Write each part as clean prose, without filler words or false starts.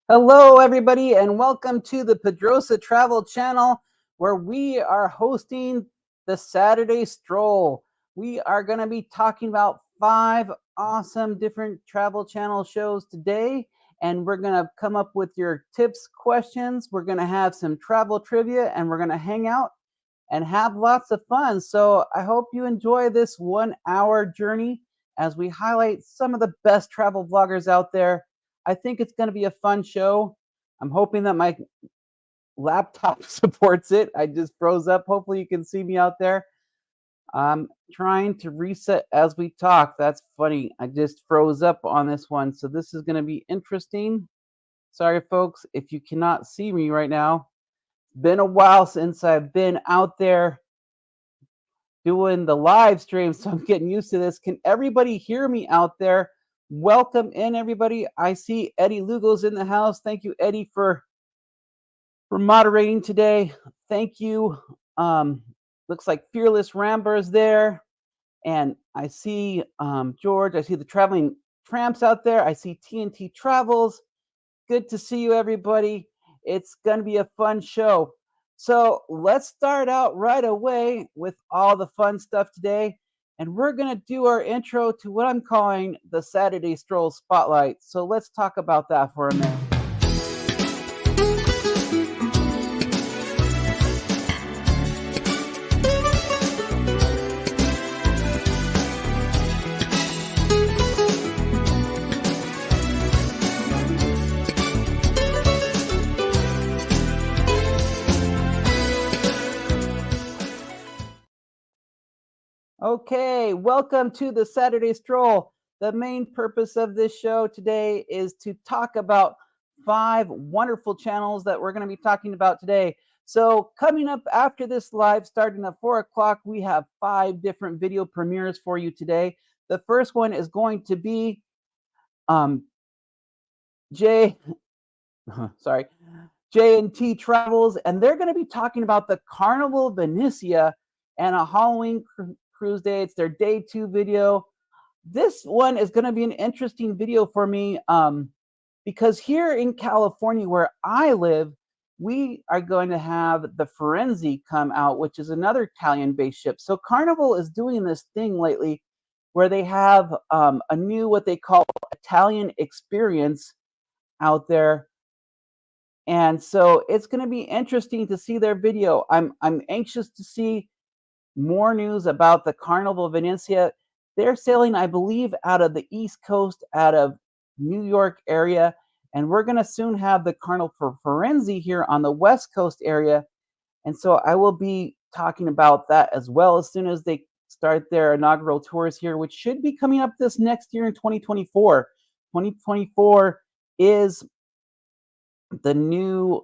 Hello, everybody, and welcome to the PedrozaTravel channel, where we are hosting the Saturday Stroll. We are going to be talking about 5 awesome different travel channel shows today, and we're going to come up with your tips, questions. We're going to have some travel trivia, and we're going to hang out and have lots of fun. So I hope you enjoy this 1 hour journey as we highlight some of the best travel vloggers out there. I think it's going to be a fun show. I'm hoping that my laptop supports it. I just froze up. Hopefully you can see me out there. I'm trying to reset as we talk. That's funny. I just froze up on this one. So this is going to be interesting. Sorry, folks, if you cannot see me right now. It's been a while since I've been out there doing the live stream, so I'm getting used to this. Can everybody hear me out there? Welcome in, everybody. I see Eddie Lugo's in the house. Thank you, Eddie, for moderating today. Thank you. Looks like Fearless Ramber is there, and I see George. I see the Traveling Tramps out there. I see TNT Travels. Good to see you, everybody. It's going to be a fun show. So let's start out right away with all the fun stuff today. And we're going to do our intro to what I'm calling the Saturday Stroll Spotlight. So let's talk about that for a minute. Okay, welcome to the Saturday Stroll. The main purpose of this show today is to talk about 5 wonderful channels that we're going to be talking about today. So coming up after this live, starting at 4 o'clock, we have 5 different video premieres for you today. The first one is going to be J&T Travels, and they're going to be talking about the Carnival Venecia and a Halloween cruise day. It's their day 2 video. This one is going to be an interesting video for me because here in California, where I live, we are going to have the Firenze come out, which is another Italian-based ship. So Carnival is doing this thing lately where they have a new, what they call Italian experience out there. And so it's going to be interesting to see their video. I'm anxious to see more news about the Carnival Venecia. They're sailing, I believe, out of the East Coast, out of New York area, and we're going to soon have the Carnival for Firenze here on the West Coast area. And so I will be talking about that as well as soon as they start their inaugural tours here, which should be coming up this next year in 2024. 2024 is the new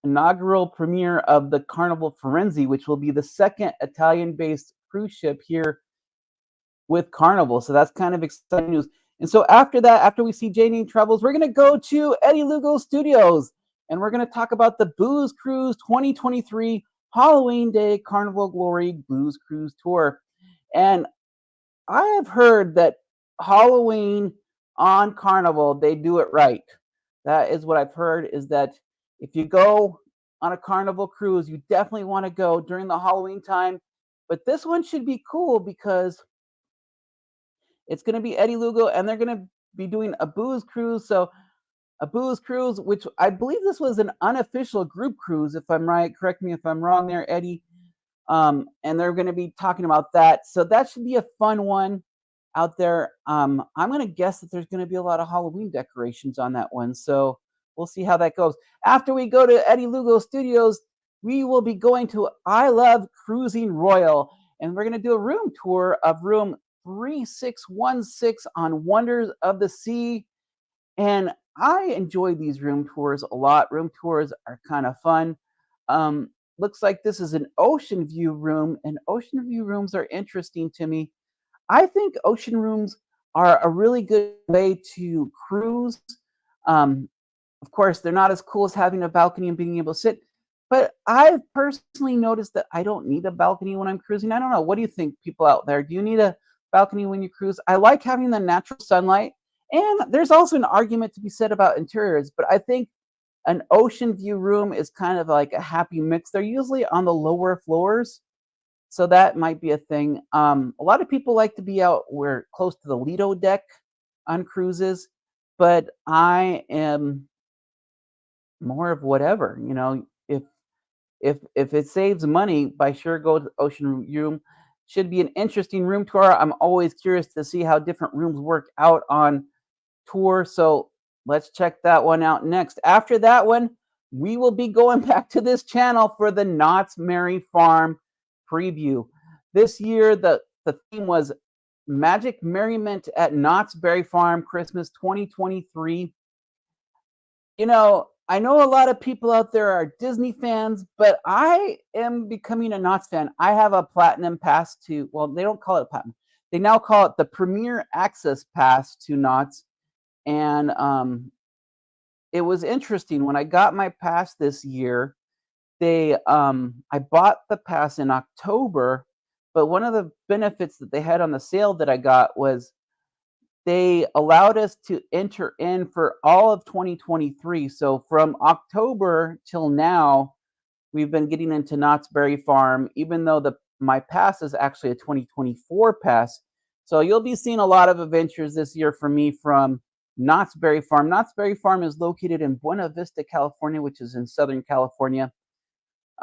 inaugural premiere of the Carnival Firenze, which will be the second Italian-based cruise ship here with Carnival. So that's kind of exciting news. And so after that, after we see J&T Travels, we're going to go to Eddie Lugo Studios, and we're going to talk about the Booze Cruise 2023 Halloween Day Carnival Glory Booze Cruise Tour. And I have heard that Halloween on Carnival, they do it right. That is what I've heard, is that if you go on a Carnival cruise, you definitely want to go during the Halloween time. But this one should be cool because it's going to be Eddie Lugo, and they're going to be doing a booze cruise. So a booze cruise, which I believe this was an unofficial group cruise, if I'm right. Correct me if I'm wrong there, Eddie. And they're going to be talking about that. So that should be a fun one out there. I'm going to guess that there's going to be a lot of Halloween decorations on that one. So we'll see how that goes. After we go to Eddie Lugo Studios, we will be going to I Love Cruising Royal, and we're going to do a room tour of room 3616 on Wonders of the Sea. And I enjoy these room tours a lot. Room tours are kind of fun. Looks like this is an ocean view room, and ocean view rooms are interesting to me. I think ocean rooms are a really good way to cruise. Of course, they're not as cool as having a balcony and being able to sit, but I've personally noticed that I don't need a balcony when I'm cruising. I don't know. What do you think, people out there? Do you need a balcony when you cruise? I like having the natural sunlight, and there's also an argument to be said about interiors, but I think An ocean view room is kind of like a happy mix. They're usually on the lower floors, so that might be a thing. A lot of people like to be out where close to the Lido deck on cruises, but I am more of whatever. If it saves money, by sure go to the ocean room. Should be an interesting room tour. I'm always curious to see how different rooms work out on tour. So let's check that one out next. After that one, we will be going back to this channel for the Knott's Merry Farm preview. This year, the theme was Magic Merriment at Knott's Berry Farm Christmas 2023. I know a lot of people out there are Disney fans, but I am becoming a Knott's fan. I have a platinum pass to, well, they don't call it platinum. They now call it the Premier Access Pass to Knott's. And it was interesting when I got my pass this year. I bought the pass in October, but one of the benefits that they had on the sale that I got was they allowed us to enter in for all of 2023. So from October till now, we've been getting into Knott's Berry Farm, even though my pass is actually a 2024 pass. So you'll be seeing a lot of adventures this year from me from Knott's Berry Farm. Knott's Berry Farm is located in Buena Vista, California, which is in Southern California.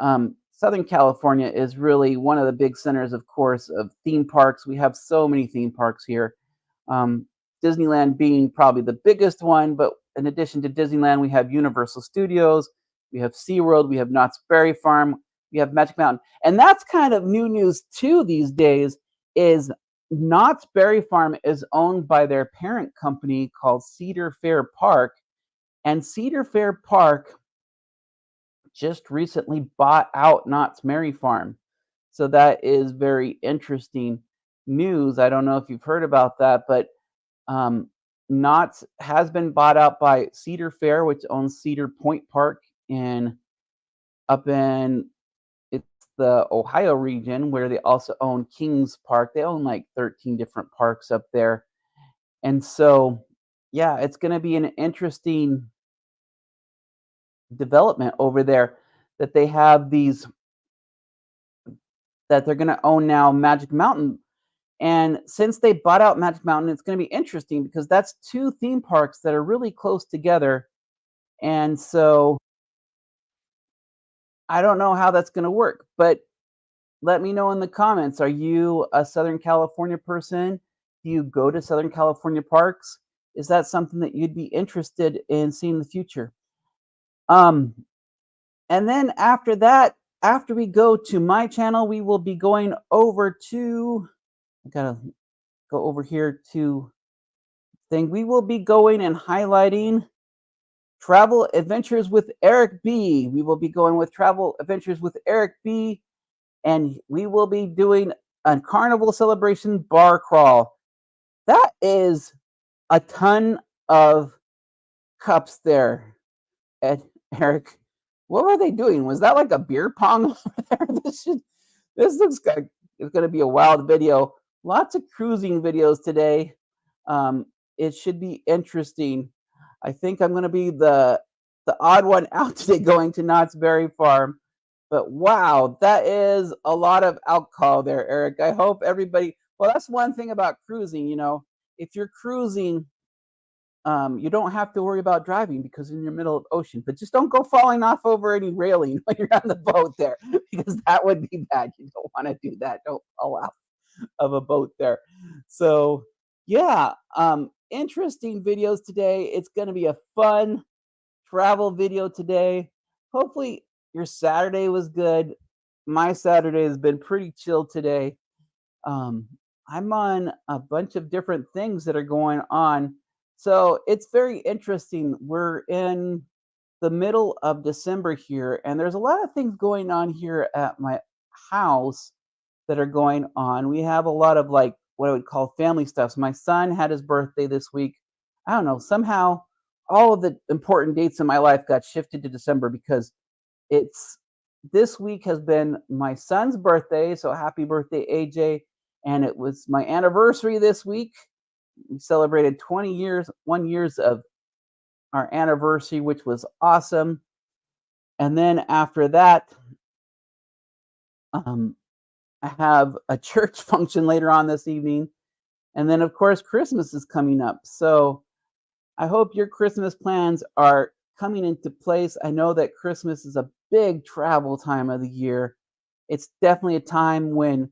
Southern California is really one of the big centers, of course, of theme parks. We have so many theme parks here. Disneyland being probably the biggest one, but in addition to Disneyland, we have Universal Studios, we have SeaWorld, we have Knott's Berry Farm, we have Magic Mountain. And that's kind of new news too these days, is Knott's Berry Farm is owned by their parent company called Cedar Fair Park. And Cedar Fair Park just recently bought out Knott's Merry Farm. So that is very interesting news. I don't know if you've heard about that, but Knott's has been bought out by Cedar Fair, which owns Cedar Point Park up in it's the Ohio region, where they also own Kings Park. They own like 13 different parks up there. And so, yeah, it's going to be an interesting development over there that they have that they're going to own now Magic Mountain. And since they bought out Magic Mountain, it's going to be interesting because that's two theme parks that are really close together. And so I don't know how that's going to work, but let me know in the comments. Are you a Southern California person? Do you go to Southern California parks? Is that something that you'd be interested in seeing in the future? And then after that, after we go to my channel, we will be going over to, I gotta go over here to thing. We will be going and highlighting Travel Adventures with Eric B. We will be going with Travel Adventures with Eric B. And we will be doing a Carnival Celebration bar crawl. That is a ton of cups there, Eric. What were they doing? Was that like a beer pong over there? This looks like it's going to be a wild video. Lots of cruising videos today. It should be interesting. I think I'm going to be the odd one out today going to Knott's Berry Farm. But wow, that is a lot of alcohol there, Eric. I hope everybody, well, that's one thing about cruising, if you're cruising, you don't have to worry about driving because you're in the middle of the ocean, but just don't go falling off over any railing when you're on the boat there, because that would be bad. You don't want to do that. Don't fall out of a boat there. So yeah, interesting videos today. It's going to be a fun travel video today. Hopefully your Saturday was good. My Saturday has been pretty chill today. I'm on a bunch of different things that are going on. So it's very interesting. We're in the middle of December here, and there's a lot of things going on here at my house that are going on. We have a lot of like what I would call family stuff. So my son had his birthday this week. I don't know, somehow all of the important dates in my life got shifted to December because this week has been my son's birthday. So happy birthday, AJ. And it was my anniversary this week. We celebrated 1 years of our anniversary, which was awesome. And then after that, um, I have a church function later on this evening. And then, of course, Christmas is coming up. So I hope your Christmas plans are coming into place. I know that Christmas is a big travel time of the year. It's definitely a time when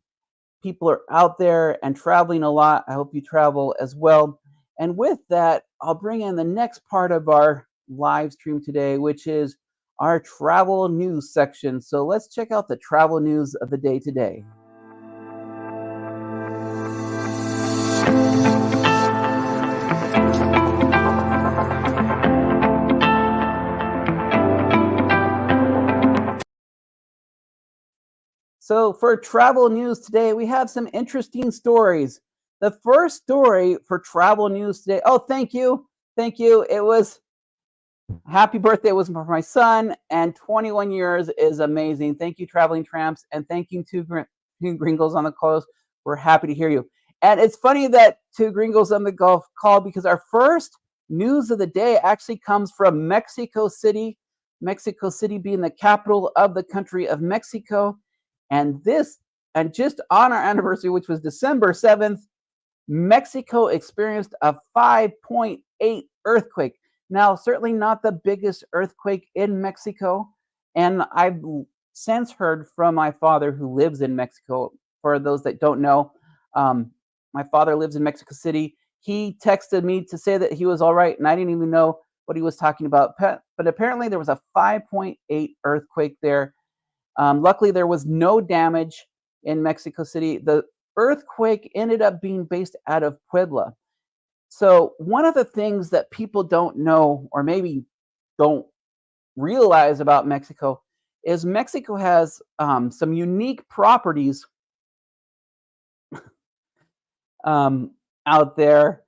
people are out there and traveling a lot. I hope you travel as well. And with that, I'll bring in the next part of our live stream today, which is our travel news section. So let's check out the travel news of the day today. So for travel news today, we have some interesting stories. The first story for travel news today. Oh, thank you. Thank you. It was happy birthday was for my son, and 21 years is amazing. Thank you, Traveling Tramps, and thank you to Two Gringos on the Coast. We're happy to hear you. And it's funny that Two Gringos on the Gulf called because our first news of the day actually comes from Mexico City. Mexico City being the capital of the country of Mexico. And just on our anniversary, which was December 7th, Mexico experienced a 5.8 earthquake. Now, certainly not the biggest earthquake in Mexico. And I've since heard from my father who lives in Mexico. For those that don't know, my father lives in Mexico City. He texted me to say that he was all right, and I didn't even know what he was talking about. But apparently there was a 5.8 earthquake there. Luckily, there was no damage in Mexico City. The earthquake ended up being based out of Puebla. So one of the things that people don't know or maybe don't realize about Mexico is Mexico has some unique properties out there.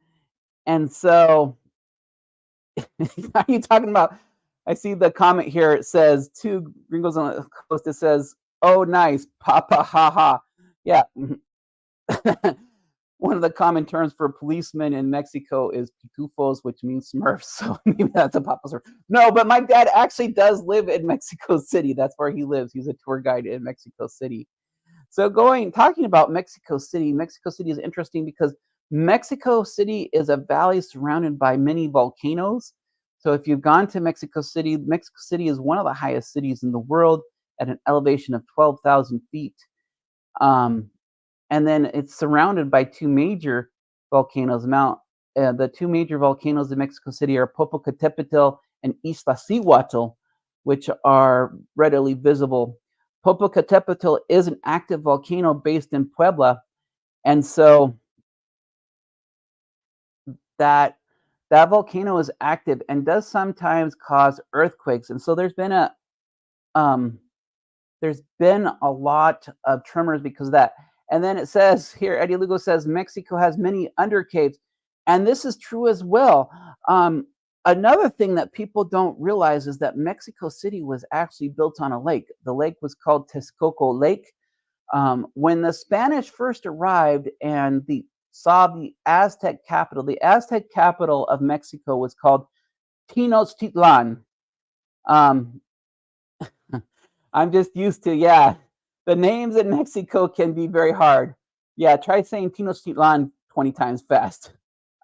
And so are you talking about? I see the comment here. It says Two Gringos on the Coast. It says, "Oh, nice, Papa, ha ha." Yeah. One of the common terms for policemen in Mexico is pitufos, which means Smurfs. So maybe that's a Papa Smurf. No, but my dad actually does live in Mexico City. That's where he lives. He's a tour guide in Mexico City. So talking about Mexico City is interesting because Mexico City is a valley surrounded by many volcanoes. So if you've gone to Mexico City is one of the highest cities in the world at an elevation of 12,000 feet. And then it's surrounded by two major volcanoes. The two major volcanoes in Mexico City are Popocatépetl and Iztaccíhuatl, which are readily visible. Popocatépetl is an active volcano based in Puebla, and so that volcano is active and does sometimes cause earthquakes. And so there's been a lot of tremors because of that. And then it says here, Eddie Lugo says Mexico has many undercaves, and this is true as well. Another thing that people don't realize is that Mexico City was actually built on a lake. The lake was called Texcoco Lake. When the Spanish first arrived and saw the Aztec capital of Mexico was called Tenochtitlan. I'm just used to, the names in Mexico can be very hard. Yeah, try saying Tenochtitlan 20 times fast.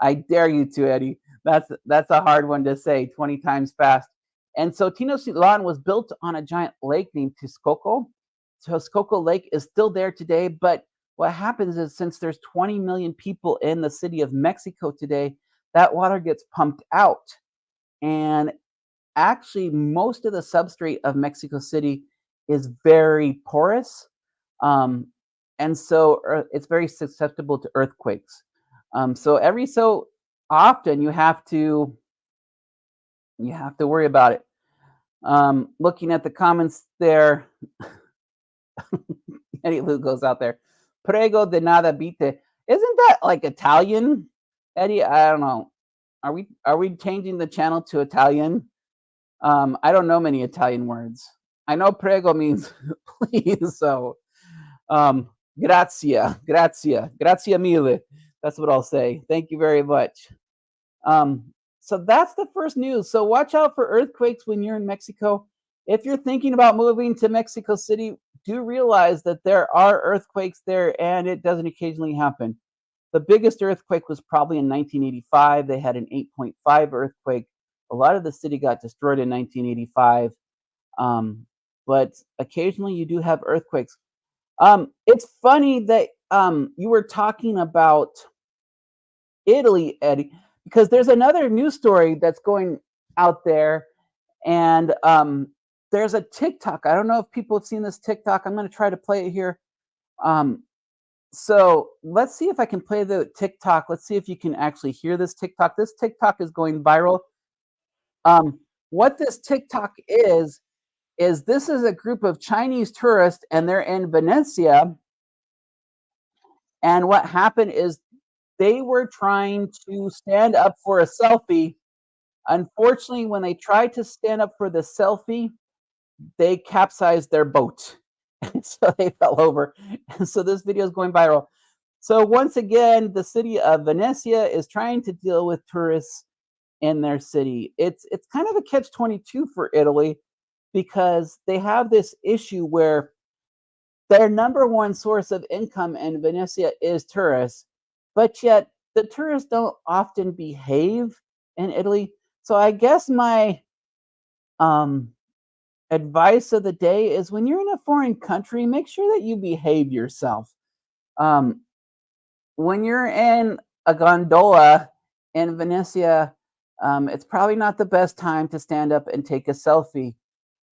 I dare you to, Eddie. That's a hard one to say 20 times fast. And so Tenochtitlan was built on a giant lake named Texcoco. Texcoco Lake is still there today, but what happens is since there's 20 million people in the city of Mexico today, that water gets pumped out. And actually, most of the substrate of Mexico City is very porous. And so it's very susceptible to earthquakes. So every so often you have to worry about it. Looking at the comments there, Eddie Lou goes out there. Prego de nada vite. Isn't that like Italian, Eddie? I don't know. Are we changing the channel to Italian? I don't know many Italian words. I know prego means please. So, grazie mille. That's what I'll say. Thank you very much. So that's the first news. So watch out for earthquakes when you're in Mexico. If you're thinking about moving to Mexico City, do realize that there are earthquakes there and it doesn't occasionally happen. The biggest earthquake was probably in 1985. They had an 8.5 earthquake. A lot of the city got destroyed in 1985. Um, but occasionally you do have earthquakes. It's funny that you were talking about Italy, Eddie, because there's another news story that's going out there, and there's a TikTok. I don't know if people have seen this TikTok. I'm going to try to play it here. Um, so let's see if I can play the TikTok. Let's see if you can actually hear this TikTok. This TikTok is going viral. What this TikTok is this is a group of Chinese tourists, and they're in Venezia. And what happened is they were trying to stand up for a selfie. Unfortunately, when they tried to stand up for the selfie, they capsized their boat. And so they fell over. And so this video is going viral. So once again, the city of Venezia is trying to deal with tourists in their city. It's kind of a catch-22 for Italy because they have this issue where their number one source of income in Venezia is tourists, but yet the tourists don't often behave in Italy. So I guess my um, advice of the day is when you're in a foreign country, make sure that you behave yourself. Um, when you're in a gondola in Venezia, it's probably not the best time to stand up and take a selfie.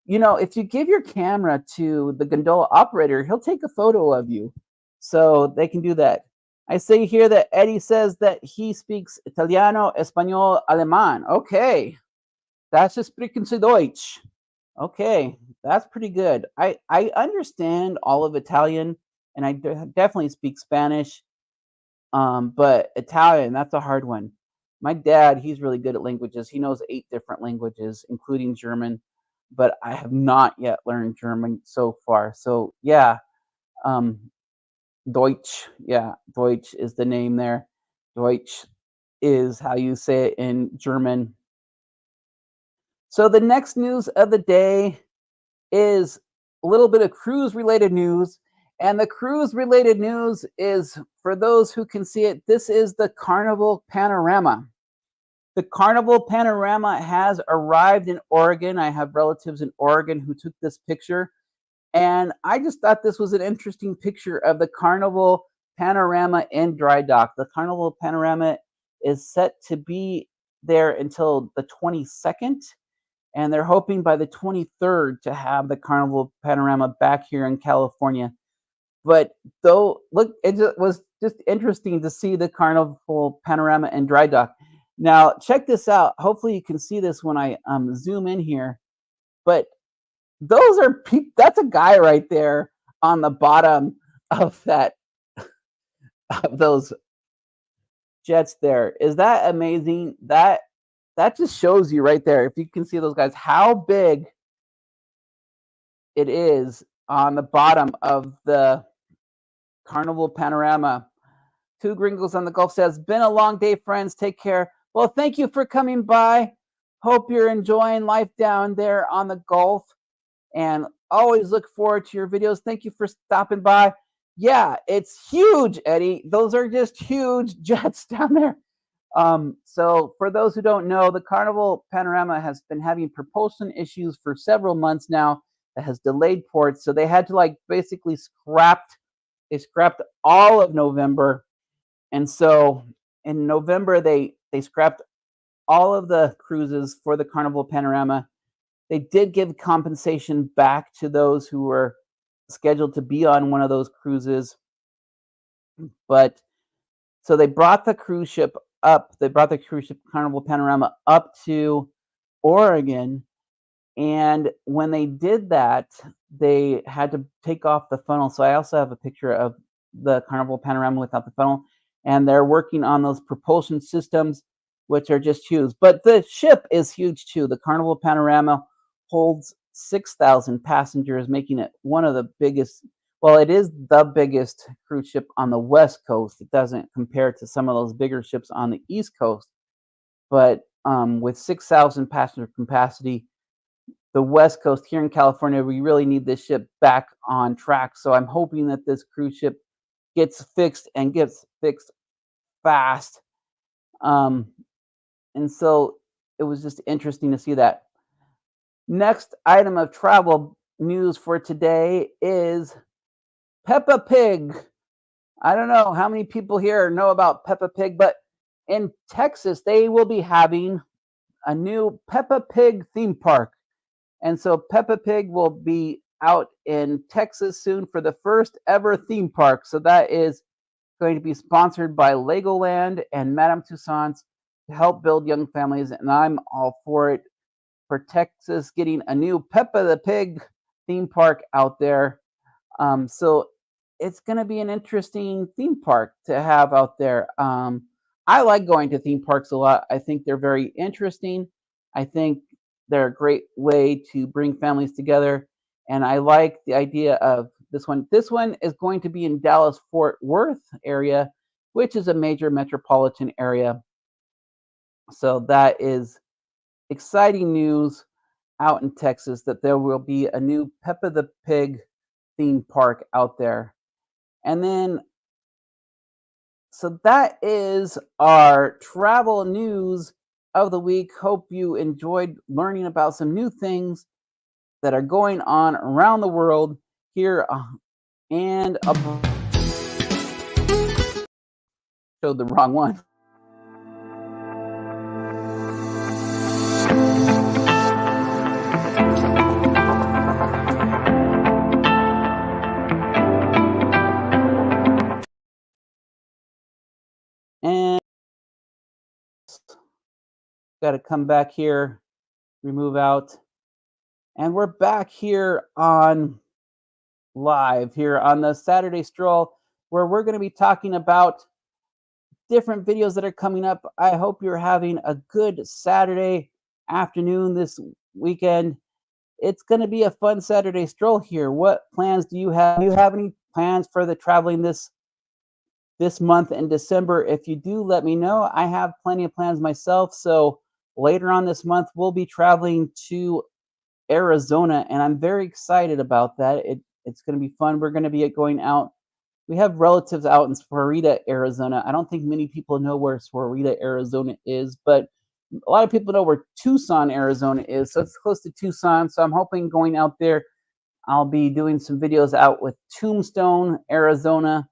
You know, if you give your camera to the gondola operator, he'll take a photo of you. So they can do that. I see here that Eddie says that he speaks Italiano, Espanol, Alemán. Okay. Das ist sprechen Sie Deutsch. Okay. That's pretty good. I understand all of Italian and I definitely speak Spanish. But Italian, that's a hard one. My dad, he's really good at languages. He knows 8 different languages, including German, but I have not yet learned German so far. So yeah, um, Deutsch. Yeah, Deutsch is the name there. Deutsch is how you say it in German. So the next news of the day is a little bit of cruise related news. And the cruise related news is for those who can see it, this is the Carnival Panorama. The Carnival Panorama has arrived in Oregon. I have relatives in Oregon who took this picture. And I just thought this was an interesting picture of the Carnival Panorama in dry dock. The Carnival Panorama is set to be there until the 22nd. And they're hoping by the 23rd to have the Carnival Panorama back here in California. But though, look, was just interesting to see the Carnival Panorama in dry dock. Now, check this out. Hopefully, you can see this when I zoom in here. But those are that's a guy right there on the bottom of that of those jets there. Is that amazing? That just shows you right there. If you can see those guys, how big it is on the bottom of the Carnival Panorama. Two Gringos on the Gulf says, been a long day, friends. Take care. Well, thank you for coming by. Hope you're enjoying life down there on the Gulf. And always look forward to your videos. Thank you for stopping by. Yeah, it's huge, Eddie. Those are just huge jets down there. So for those who don't know, the Carnival Panorama has been having propulsion issues for several months now that has delayed ports. So they had to basically scrapped all of November. And so in November, they scrapped all of the cruises for the Carnival Panorama. They did give compensation back to those who were scheduled to be on one of those cruises. But so they brought the cruise ship up. They brought the cruise ship Carnival Panorama up to Oregon. And when they did that, they had to take off the funnel. So I also have a picture of the Carnival Panorama without the funnel. And they're working on those propulsion systems, which are just huge. But the ship is huge too. The Carnival Panorama holds 6,000 passengers, making it one of the biggest. Well, it is the biggest cruise ship on the West Coast. It doesn't compare to some of those bigger ships on the East Coast. But with 6,000 passenger capacity. The West Coast here in California, we really need this ship back on track. So I'm hoping that this cruise ship gets fixed and gets fixed fast. Um, and so it was just interesting to see that. Next item of travel news for today is Peppa Pig. I don't know how many people here know about Peppa Pig, but in Texas, they will be having a new Peppa Pig theme park. And so Peppa Pig will be out in Texas soon for the first ever theme park. So that is going to be sponsored by Legoland and Madame Tussauds to help build young families. And I'm all for it, for Texas getting a new Peppa the Pig theme park out there. So it's going to be an interesting theme park to have out there. I like going to theme parks a lot. I think they're very interesting. I think they're a great way to bring families together. And I like the idea of this one. This one is going to be in Dallas Fort Worth area, which is a major metropolitan area. So that is exciting news out in Texas, that there will be a new Peppa the Pig theme park out there. And then, so that is our travel news of the week. Hope you enjoyed learning about some new things that are going on around the world here and showed the wrong one. And got to come back here, remove out. And we're back here on live here on the Saturday Stroll, where we're going to be talking about different videos that are coming up. I hope you're having a good Saturday afternoon this weekend. It's going to be a fun Saturday Stroll here. What plans do you have? Do you have any plans for the traveling this month in December? If you do, let me know. I have plenty of plans myself. So later on this month, we'll be traveling to Arizona, and I'm very excited about that. It's going to be fun. We're going to be going out. We have relatives out in Florida, Arizona. I don't think many people know where Florida, Arizona is, but a lot of people know where Tucson, Arizona is. So it's close to Tucson. So I'm hoping going out there, I'll be doing some videos out with Tombstone, Arizona.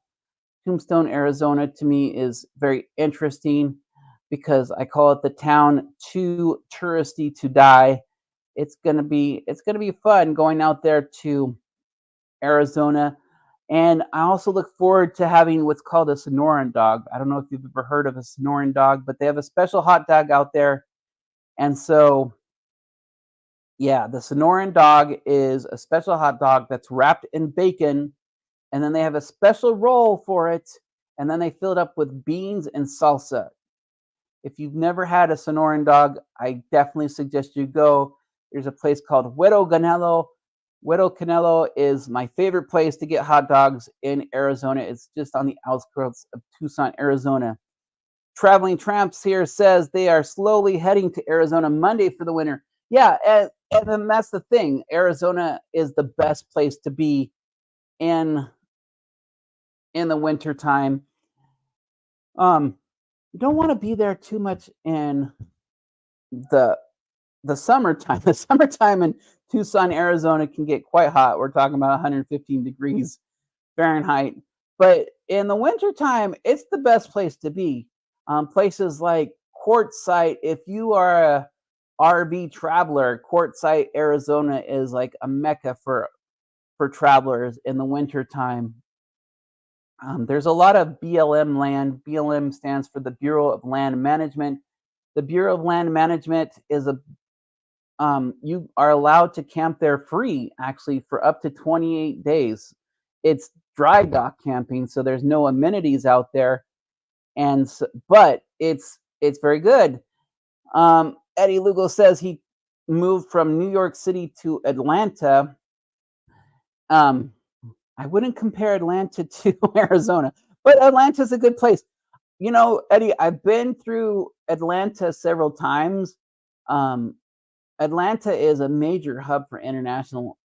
Tombstone, Arizona to me is very interesting because I call it the town too touristy to die. It's gonna be fun going out there to Arizona. And I also look forward to having what's called a Sonoran dog. I don't know if you've ever heard of a Sonoran dog, but they have a special hot dog out there. And so, yeah, the Sonoran dog is a special hot dog that's wrapped in bacon, and then they have a special roll for it, and then they fill it up with beans and salsa. If you've never had a Sonoran dog, I definitely suggest you go. There's a place called Huero Canelo. Huero Canelo is my favorite place to get hot dogs in Arizona. It's just on the outskirts of Tucson, Arizona. Traveling Tramps here says they are slowly heading to Arizona Monday for the winter. Yeah, and then that's the thing. Arizona is the best place to be in the winter time. You don't want to be there too much in the summertime. The summertime in Tucson, Arizona can get quite hot. We're talking about 115 degrees Fahrenheit. But in the wintertime, it's the best place to be. Places like Quartzsite, if you are a RV traveler, Quartzsite, Arizona is like a mecca for travelers in the wintertime. There's a lot of BLM land. BLM stands for the Bureau of Land Management. The Bureau of Land Management is you are allowed to camp there free, actually, for up to 28 days. It's dry dock camping, so there's no amenities out there, but it's very good. Eddie Lugo says he moved from New York City to Atlanta. I wouldn't compare Atlanta to Arizona, but Atlanta's a good place. You know, Eddie, I've been through Atlanta several times. Um, Atlanta is a major hub for international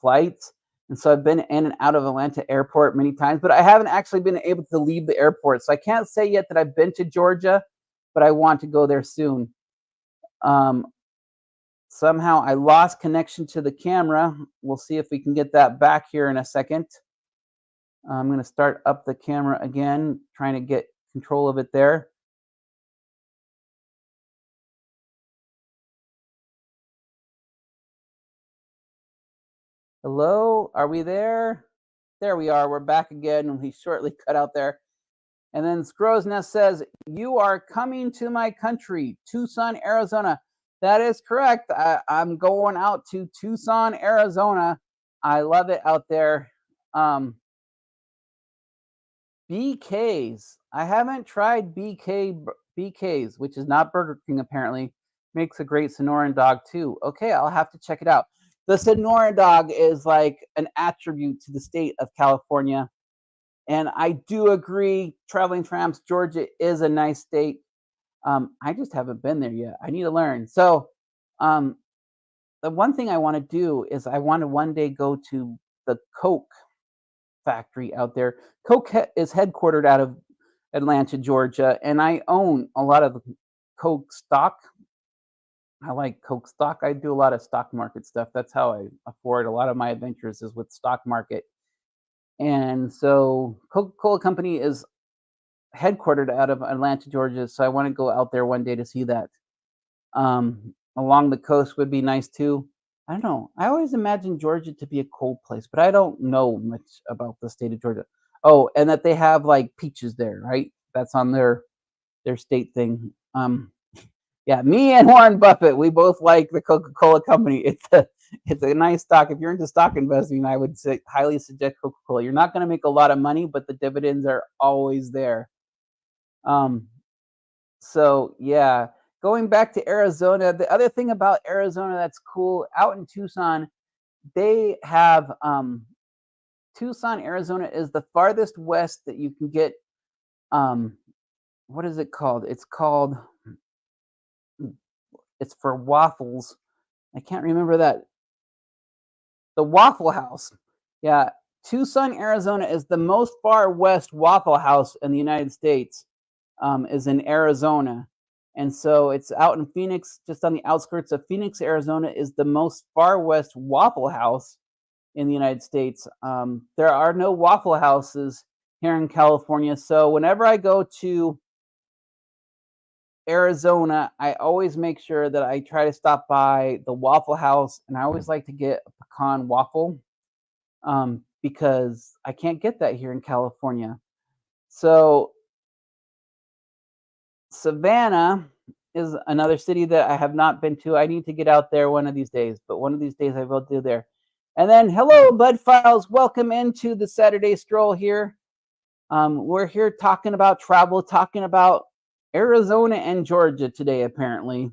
flights, and so I've been in and out of Atlanta airport many times, but I haven't actually been able to leave the airport. So I can't say yet that I've been to Georgia, but I want to go there soon. Um, Somehow I lost connection to the camera. We'll see if we can get that back here in a second. I'm going to start up the camera again, trying to get control of it there. Hello, are we there? There we are. We're back again, and we shortly cut out there. And then Scrowsnest says, "You are coming to my country, Tucson, Arizona." That is correct. I'm going out to Tucson, Arizona. I love it out there. Um, BK's. I haven't tried BK's, which is not Burger King apparently. Makes a great Sonoran dog too. Okay, I'll have to check it out. The Sonoran dog is like an attribute to the state of California. And I do agree, traveling tramps, Georgia is a nice state. I just haven't been there yet. I need to learn. So, um, the one thing I want to do is I want to one day go to the Coke factory out there. Coke is headquartered out of Atlanta, Georgia, and I own a lot of Coke stock. I like Coke stock. I do a lot of stock market stuff. That's how I afford a lot of my adventures is with stock market. And so Coca-Cola Company is headquartered out of Atlanta, Georgia. So I want to go out there one day to see that. Along the coast would be nice too. I don't know. I always imagined Georgia to be a cold place, but I don't know much about the state of Georgia. Oh, and that they have like peaches there, right? That's on their state thing. Yeah, me and Warren Buffett, we both like the Coca-Cola Company. It's a nice stock. If you're into stock investing, I would say highly suggest Coca-Cola. You're not going to make a lot of money, but the dividends are always there. Um, so yeah, going back to Arizona, the other thing about Arizona that's cool out in Tucson, they have Tucson, Arizona is the farthest west that you can get. Um, what is it called? It's for waffles. I can't remember that. The Waffle House. Yeah, Tucson, Arizona is the most far west Waffle House in the United States. Is in Arizona. And so it's out in Phoenix, just on the outskirts of Phoenix, Arizona, is the most far west Waffle House in the United States. There are no Waffle Houses here in California. So whenever I go to Arizona, I always make sure that I try to stop by the Waffle House, and I always like to get a pecan waffle because I can't get that here in California. So Savannah is another city that I have not been to. I need to get out there one of these days, but one of these days I will do there. And then, hello, Bud Files. Welcome into the Saturday Stroll here. We're here talking about travel, talking about Arizona and Georgia today, apparently.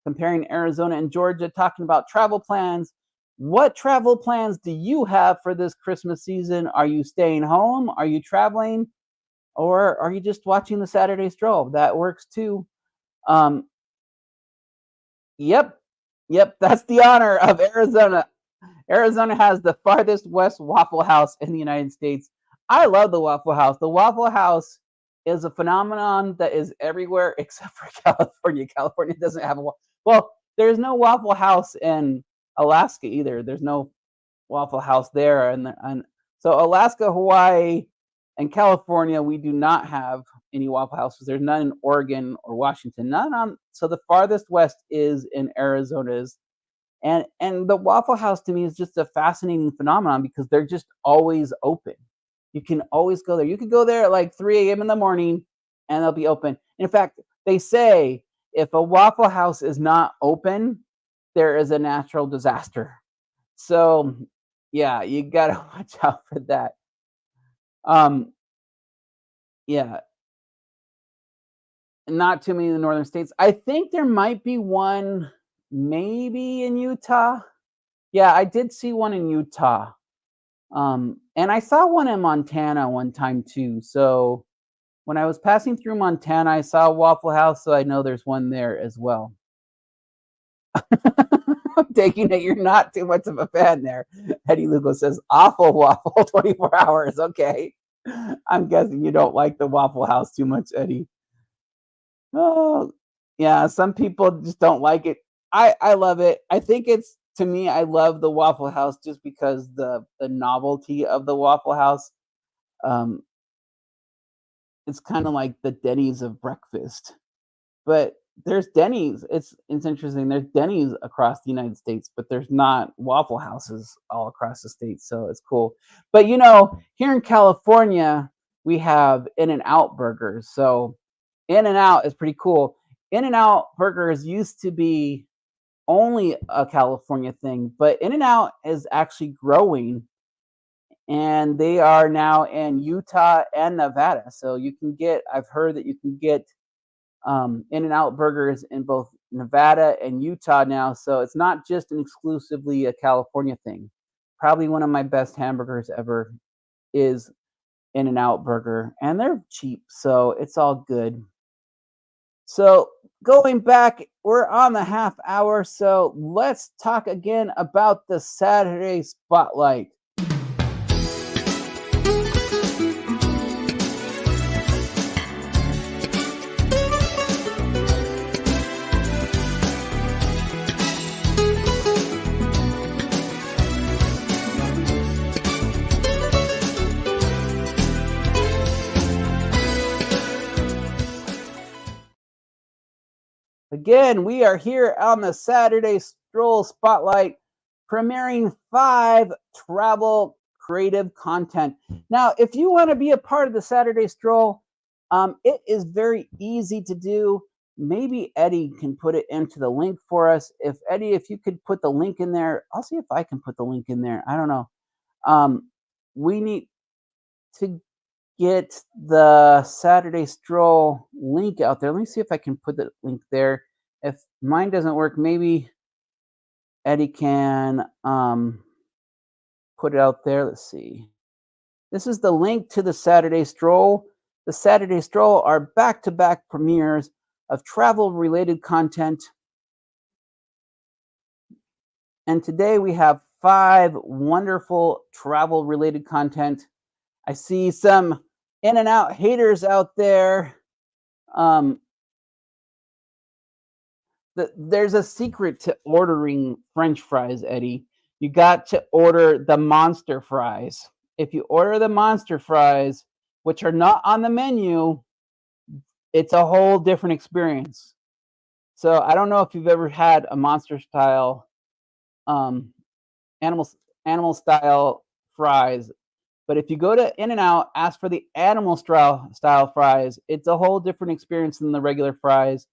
Comparing Arizona and Georgia, talking about travel plans. What travel plans do you have for this Christmas season? Are you staying home? Are you traveling? Or are you just watching the Saturday Stroll? That works too. Um, yep, yep, that's the honor of Arizona. Arizona has the farthest west Waffle House in the United States. I love the Waffle House. The Waffle House is a phenomenon that is everywhere except for California. California doesn't have well, there's no Waffle House in Alaska either. There's no Waffle House there, and so Alaska, Hawaii, and California, we do not have any Waffle Houses. There's none in Oregon or Washington. None on. So the farthest west is in Arizona's, and the Waffle House to me is just a fascinating phenomenon because they're just always open. You can always go there. You could go there at like 3 a.m. in the morning, and they'll be open. In fact, they say if a Waffle House is not open, there is a natural disaster. So yeah, you gotta watch out for that. Um, yeah, not too many in the northern states. I think there might be one maybe in Utah. Yeah, I did see one in Utah. And I saw one in Montana one time too. So When I was passing through Montana, I saw a Waffle House, so I know there's one there as well. I'm taking it you're not too much of a fan there. Eddie Lugo says, awful waffle, 24 hours. Okay. I'm guessing you don't like the Waffle House too much, Eddie. Oh, yeah, some people just don't like it. I love it. I think it's to me, I love the Waffle House just because the novelty of the Waffle House. Um, it's kind of like the Denny's of breakfast. But there's Denny's. It's interesting. There's Denny's across the United States, but there's not Waffle Houses all across the state. So it's cool. But here in California, we have In-N-Out burgers. So In-N-Out is pretty cool. In-N-Out burgers used to be only a California thing, but In-N-Out is actually growing, and they are now in Utah and Nevada. So I've heard that you can get In-N-Out burgers in both Nevada and Utah now. So it's not just an exclusively a California thing. Probably one of my best hamburgers ever is In-N-Out burger, and they're cheap, so it's all good. So going back, we're on the half hour, so let's talk again about the Saturday Spotlight. Again, we are here on the Saturday Stroll Spotlight, premiering 5 travel creative content. Now, if you want to be a part of the Saturday Stroll, it is very easy to do. Maybe Eddie can put it into the link for us. If you could put the link in there, I'll see if I can put the link in there. I don't know. We need to get the Saturday Stroll link out there. Let me see if I can put the link there. If mine doesn't work, maybe Eddie can put it out there. Let's see. This is the link to the Saturday Stroll. The Saturday Stroll are back-to-back premieres of travel-related content. And today we have 5 wonderful travel-related content. I see some In-N-Out haters out there. There's a secret to ordering French fries, Eddie. You got to order the monster fries. If you order the monster fries, which are not on the menu, it's a whole different experience. So I don't know if you've ever had a monster style animal style fries, but if you go to In-N-Out, ask for the animal style fries, it's a whole different experience than the regular fries.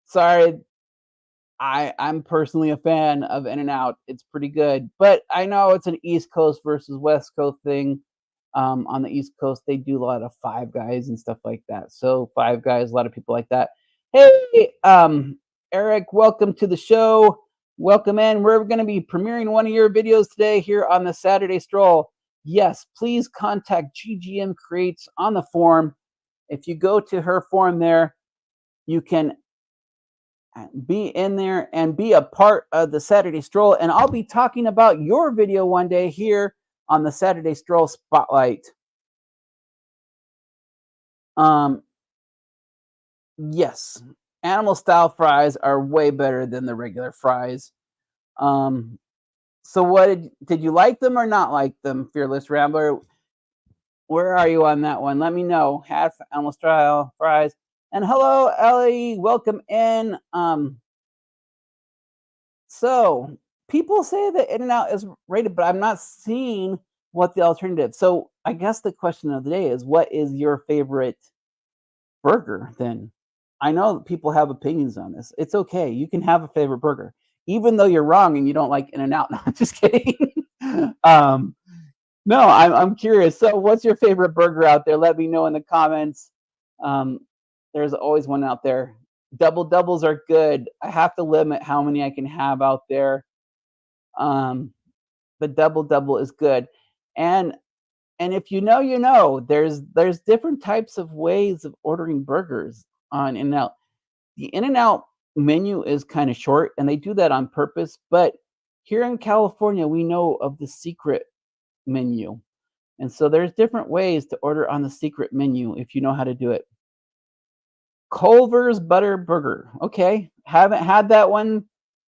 Sorry, I'm personally a fan of In-N-Out. It's pretty good, but I know it's an East Coast versus West Coast thing. On the East Coast, they do a lot of Five Guys and stuff like that. So Five Guys, a lot of people like that. Hey, Eric, welcome to the show. Welcome in. We're going to be premiering one of your videos today here on the Saturday Stroll. Yes, please contact GGM Creates on the forum. If you go to her forum there, you can be in there and be a part of the Saturday Stroll. And I'll be talking about your video one day here on the Saturday Stroll Spotlight. Yes, animal style fries are way better than the regular fries. So what did you like them or not like them, Fearless Rambler? Where are you on that one? Let me know. Half animal style fries. And hello, Ellie. Welcome in. So people say that In-N-Out is rated, but I'm not seeing what the alternative. So I guess the question of the day is, what is your favorite burger then? I know that people have opinions on this. It's okay. You can have a favorite burger, even though you're wrong and you don't like In-N-Out. No, I'm just kidding. No, I'm curious. So what's your favorite burger out there? Let me know in the comments. There's always one out there. Double doubles are good. I have to limit how many I can have out there. The double double is good. And And if you know, you know, there's different types of ways of ordering burgers on In-N-Out. The In-N-Out menu is kind of short, and they do that on purpose. But here in California, we know of the secret menu. And so there's different ways to order on the secret menu if you know how to do it. Culver's Butter Burger. Okay, haven't had that one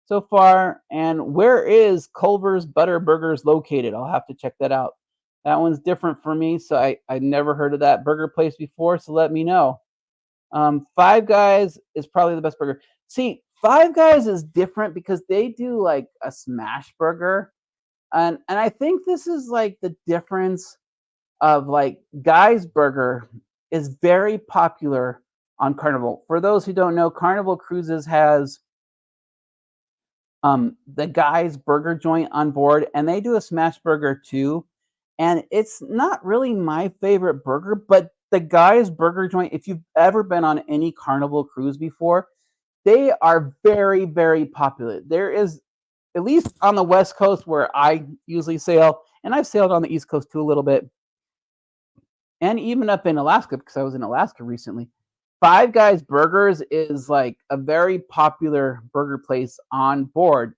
so far. And where is Culver's Butter Burgers located? I'll have to check that out. That one's different for me, so I never heard of that burger place before. So let me know. Five Guys is probably the best burger. See, Five Guys is different because they do like a smash burger, and I think this is like the difference of like Guy's Burger is very popular on Carnival. For those who don't know, Carnival Cruises has the Guy's Burger joint on board, and they do a smash burger too. And it's not really my favorite burger, but the Guy's Burger joint, if you've ever been on any Carnival cruise before, they are very, very popular. There is, at least on the West Coast where I usually sail, and I've sailed on the East Coast too a little bit, and even up in Alaska because I was in Alaska recently. Five Guys Burgers is like a very popular burger place on board,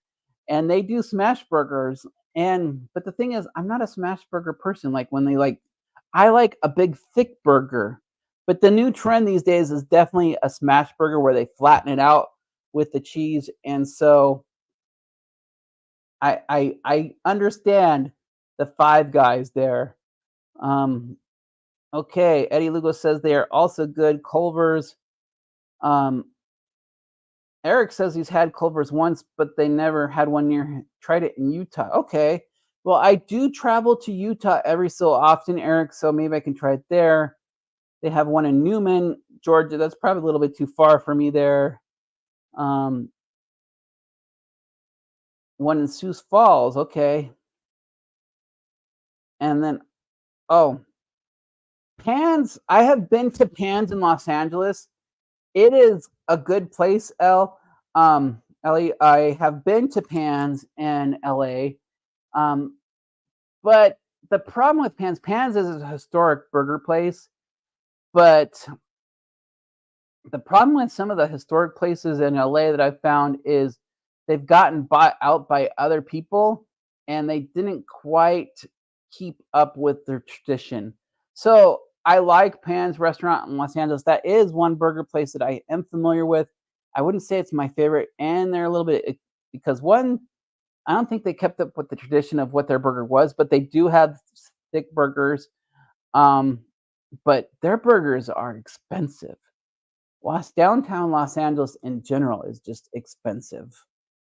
and they do smash burgers. And but the thing is, I'm not a smash burger person. Like when they like, I like a big thick burger. But the new trend these days is definitely a smash burger where they flatten it out with the cheese. And so I understand the Five Guys there. Um, Okay, Eddie Lugo says they are also good. Culver's. Um, Eric says he's had Culver's once, but they never had one near. Tried it in Utah. Okay, well I do travel to Utah every so often, Eric. So maybe I can try it there. They have one in Newman, Georgia. That's probably a little bit too far for me there. Um, one in Sioux Falls. Okay, and then oh, Pans. I have been to Pans in Los Angeles. It is a good place, Ellie. I have been to Pans in LA, um, but the problem with Pans is a historic burger place. But the problem with some of the historic places in LA that I've found is they've gotten bought out by other people, and they didn't quite keep up with their tradition. So I like Pan's Restaurant in Los Angeles. That is one burger place that I am familiar with. I wouldn't say it's my favorite, and they're a little bit because one, I don't think they kept up with the tradition of what their burger was, but they do have thick burgers. Um, but their burgers are expensive. Downtown Los Angeles in general is just expensive.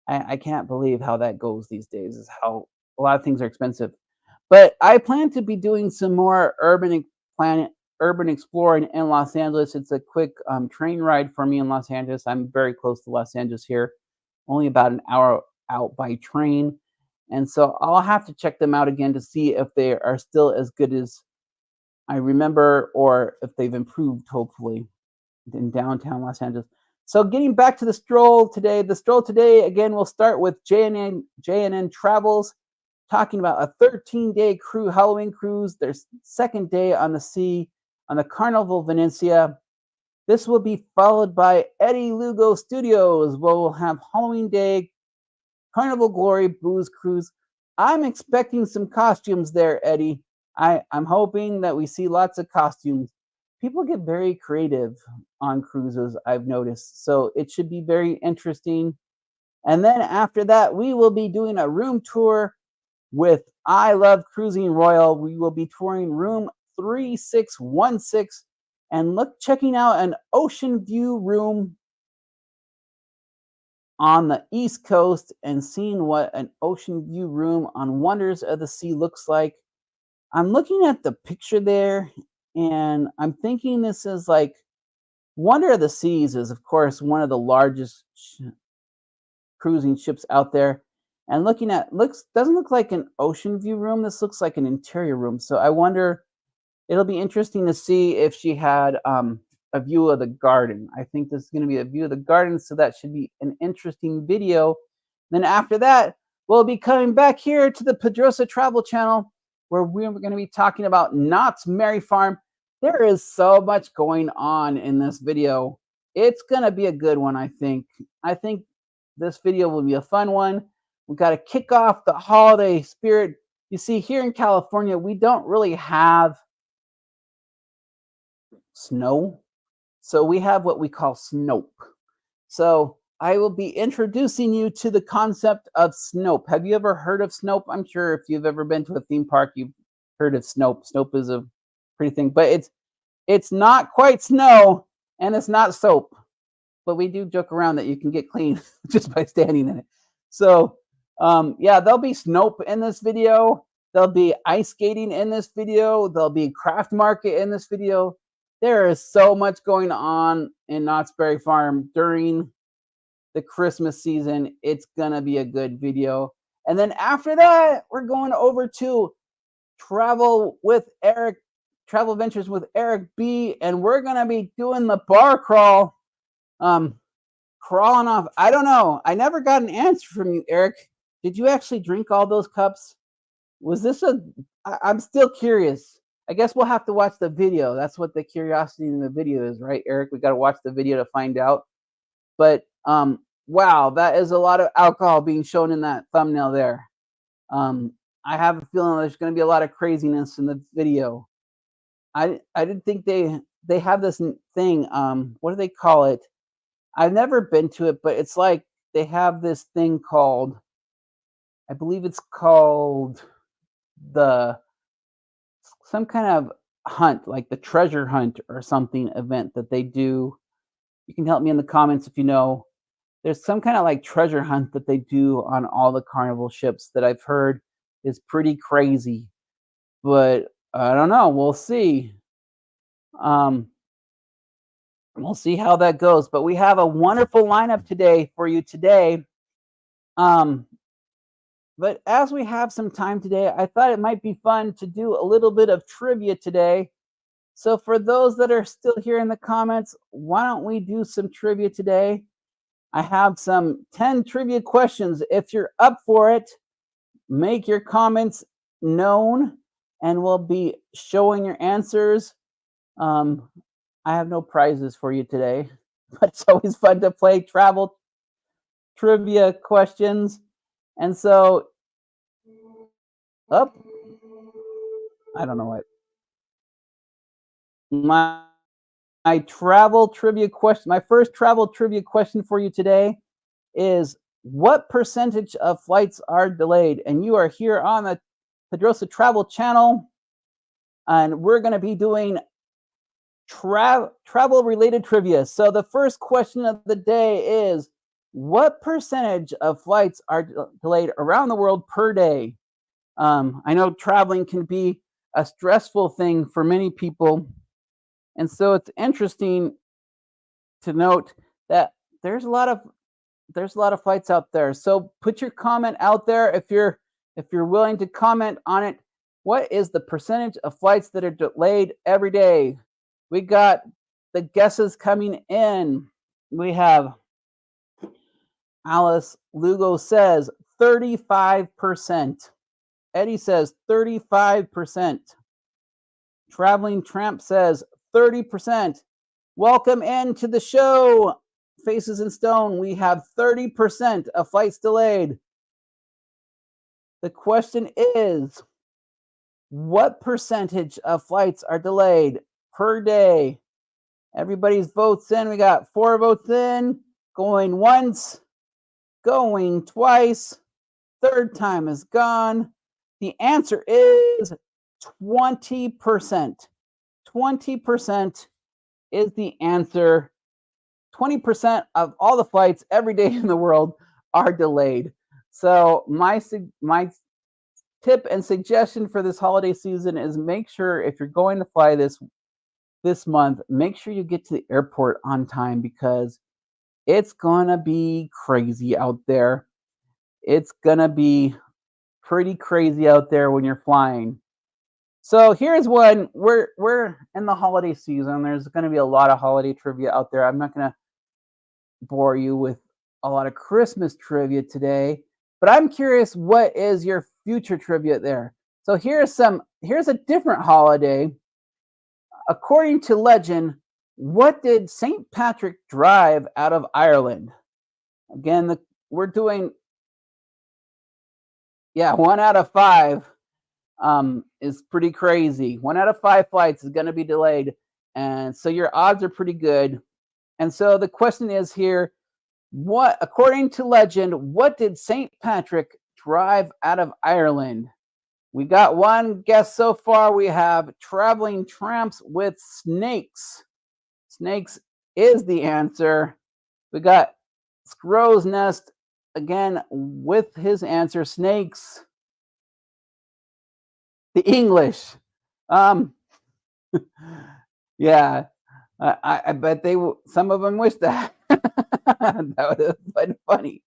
I can't believe how that goes these days. Is how a lot of things are expensive. But I plan to be doing some more urban exploring in Los Angeles. It's a quick train ride for me in Los Angeles. I'm very close to Los Angeles here, only about an hour out by train. And so I'll have to check them out again to see if they are still as good as I remember or if they've improved, hopefully, in downtown Los Angeles. So getting back to the stroll today, again, we'll start with J&N Travels, talking about a 13-day Halloween cruise, their second day on the sea on the Carnival Venezia. This will be followed by Eddie Lugo Studios, where we'll have Halloween Day, Carnival Glory Booze Cruise. I'm expecting some costumes there, Eddie. I'm hoping that we see lots of costumes. People get very creative on cruises, I've noticed. So it should be very interesting. And then after that, we will be doing a room tour with I Love Cruising Royal. We will be touring room 3616 and checking out an ocean view room on the East Coast and seeing what an ocean view room on Wonders of the Sea looks like. I'm looking at the picture there, and I'm thinking this is like Wonder of the Seas is, of course, one of the largest cruising ships out there. And looking at doesn't look like an ocean view room. This looks like an interior room. So I wonder, it'll be interesting to see if she had a view of the garden. I think this is going to be a view of the garden, so that should be an interesting video. Then after that, we'll be coming back here to the PedrozaTravel channel where we're going to be talking about Knott's Merry Farm. There is so much going on in this video. It's going to be a good one, I think. I think this video will be a fun one. We got to kick off the holiday spirit. You see, here in California, we don't really have snow. So we have what we call snope. So I will be introducing you to the concept of snope. Have you ever heard of snope? I'm sure if you've ever been to a theme park, you've heard of snope. Snope is a pretty thing, but it's not quite snow and it's not soap. But we do joke around that you can get clean just by standing in it. So yeah, there'll be snope in this video. There'll be ice skating in this video. There'll be craft market in this video. There is so much going on in Knott's Berry Farm during the Christmas season. It's gonna be a good video. And then after that, we're going over to Travel Ventures with Eric B. And we're gonna be doing the bar crawl. Crawling off. I don't know. I never got an answer from you, Eric. Did you actually drink all those cups? Was this I'm still curious. I guess we'll have to watch the video. That's what the curiosity in the video is, right, Eric? We got to watch the video to find out. But wow, that is a lot of alcohol being shown in that thumbnail there. I have a feeling there's going to be a lot of craziness in the video. I didn't think they have this thing. What do they call it? I've never been to it, but it's like they have this thing called, I believe it's called some kind of hunt, like the treasure hunt or something event that they do. You can help me in the comments if you know. There's some kind of like treasure hunt that they do on all the Carnival ships that I've heard is pretty crazy. But I don't know. We'll see. We'll see how that goes. But we have a wonderful lineup today for you today. But as we have some time today, I thought it might be fun to do a little bit of trivia today. So for those that are still here in the comments, why don't we do some trivia today? I have some 10 trivia questions. If you're up for it, make your comments known and we'll be showing your answers. I have no prizes for you today, but it's always fun to play travel trivia questions. And so, I don't know what. My travel trivia question, my first travel trivia question for you today is, what percentage of flights are delayed? And you are here on the PedrozaTravel channel, and we're going to be doing travel related trivia. So the first question of the day is, what percentage of flights are delayed around the world per day? I know traveling can be a stressful thing for many people, and so it's interesting to note that there's a lot of flights out there. So put your comment out there if you're willing to comment on it. What is the percentage of flights that are delayed every day? We got the guesses coming in. We have Alice Lugo says 35%. Eddie says 35%. Traveling Tramp says 30%. Welcome into the show, Faces in Stone. We have 30% of flights delayed. The question is, what percentage of flights are delayed per day? Everybody's votes in. We got 4 votes in. Going once, going twice, third time is gone. The answer is 20%. 20% is the answer. 20% of all the flights every day in the world are delayed. So my tip and suggestion for this holiday season is, make sure if you're going to fly this month, make sure you get to the airport on time, because it's gonna be crazy out there. It's gonna be pretty crazy out there when you're flying. So here's one. We're in the holiday season. There's going to be a lot of holiday trivia out there. I'm not going to bore you with a lot of Christmas trivia today, but I'm curious, what is your future trivia there? So here's a different holiday. According to legend, what did St. Patrick drive out of Ireland? Again, we're doing, yeah, 1 out of 5 is pretty crazy. 1 out of 5 flights is going to be delayed. And so your odds are pretty good. And so the question is here, according to legend, what did St. Patrick drive out of Ireland? We got one guess so far. We have traveling tramps with snakes. Snakes is the answer. We got Scrow's Nest again with his answer, snakes. The English. Yeah, I bet some of them wish that. That would have been funny.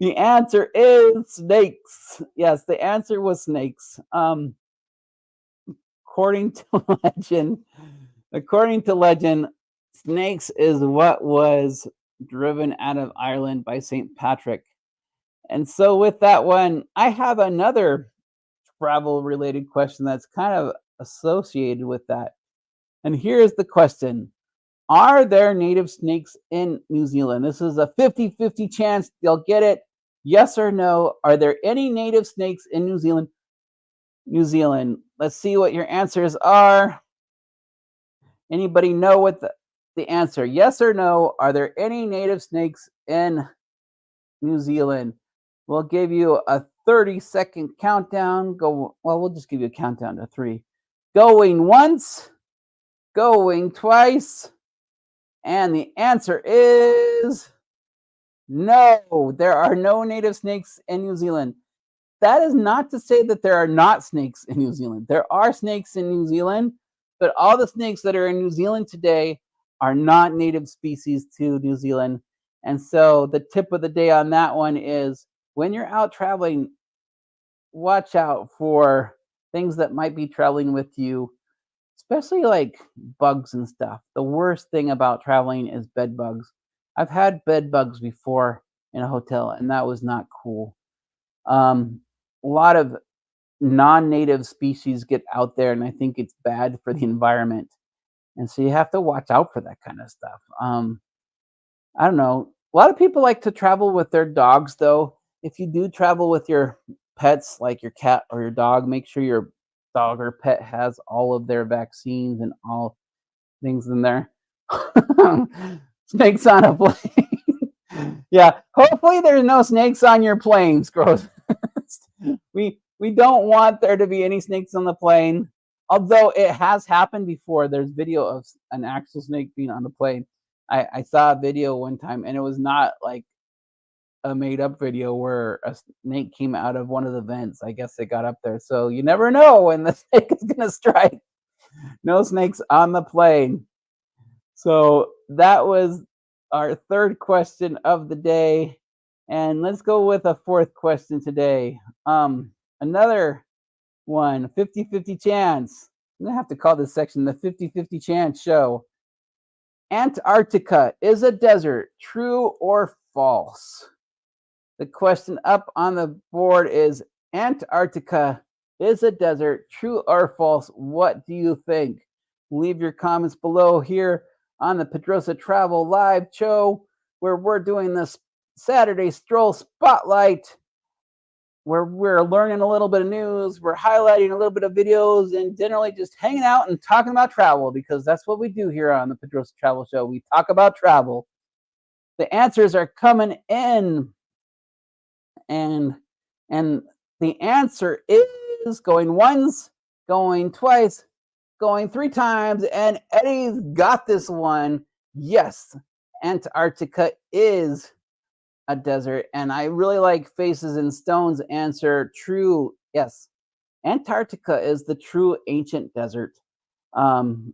The answer is snakes. Yes, the answer was snakes. According to legend, snakes is what was driven out of Ireland by St. Patrick. And so with that one, I have another travel related question that's kind of associated with that. And here's the question. Are there native snakes in New Zealand? This is a 50-50 chance you'll get it. Yes or no. Are there any native snakes in New Zealand? New Zealand. Let's see what your answers are. Anybody know what the answer? Yes or no. Are there any native snakes in New Zealand? We'll give you a 30-second countdown. We'll just give you a countdown to 3. Going once, going twice, and the answer is no. There are no native snakes in New Zealand. That is not to say that there are not snakes in New Zealand. There are snakes in New Zealand, but all the snakes that are in New Zealand today are not native species to New Zealand. And so the tip of the day on that one is when you're out traveling, watch out for things that might be traveling with you, especially like bugs and stuff. The worst thing about traveling is bed bugs. I've had bed bugs before in a hotel, and that was not cool. A lot of non-native species get out there, and I think it's bad for the environment. And so you have to watch out for that kind of stuff. I don't know. A lot of people like to travel with their dogs, though. If you do travel with your pets, like your cat or your dog, make sure your dog or pet has all of their vaccines and all things in there. Snakes on a plane. Yeah, hopefully there's no snakes on your plane, Scrolls. We don't want there to be any snakes on the plane. Although it has happened before. There's video of an actual snake being on the plane. I saw a video one time, and it was not like a made up video where a snake came out of one of the vents. I guess it got up there. So you never know when the snake is going to strike. No snakes on the plane. So that was our third question of the day. And let's go with a fourth question today. Another one, 50-50 chance. I'm going to have to call this section the 50-50 chance show. Antarctica is a desert, true or false? The question up on the board is Antarctica is a desert, true or false? What do you think? Leave your comments below here on the PedrozaTravel live show where we're doing this Saturday Stroll Spotlight, where we're learning a little bit of news, we're highlighting a little bit of videos, and generally just hanging out and talking about travel, because that's what we do here on the PedrozaTravel show. We talk about travel. The answers are coming in, and the answer is going once, going twice, going 3 times, and Eddie's got this one. Yes, Antarctica is a desert, and I really like Faces and Stones answer, true. Yes, Antarctica is the true ancient desert. Nothing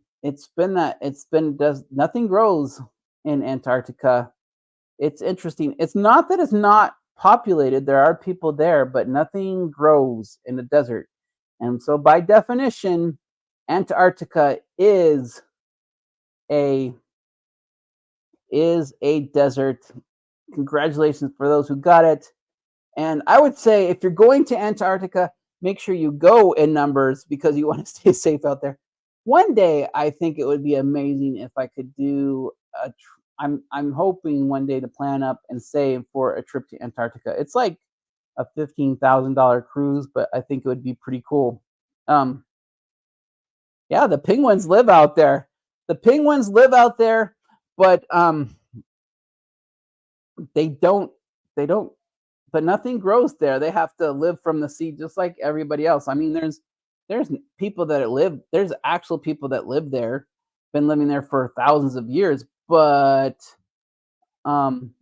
grows in Antarctica. It's interesting. It's not that it's not populated. There are people there, but nothing grows in the desert. And so by definition, Antarctica is a desert. Congratulations for those who got it. And I would say if you're going to Antarctica, make sure you go in numbers because you want to stay safe out there. One day, I think it would be amazing if I could do I'm hoping one day to plan up and save for a trip to Antarctica. It's like a $15,000 cruise, but I think it would be pretty cool. Um, yeah, the penguins live out there. The penguins live out there, but they don't they don't but nothing grows there. They have to live from the sea just like everybody else. I mean, there's people that live there's actual people that live there, been living there for thousands of years, um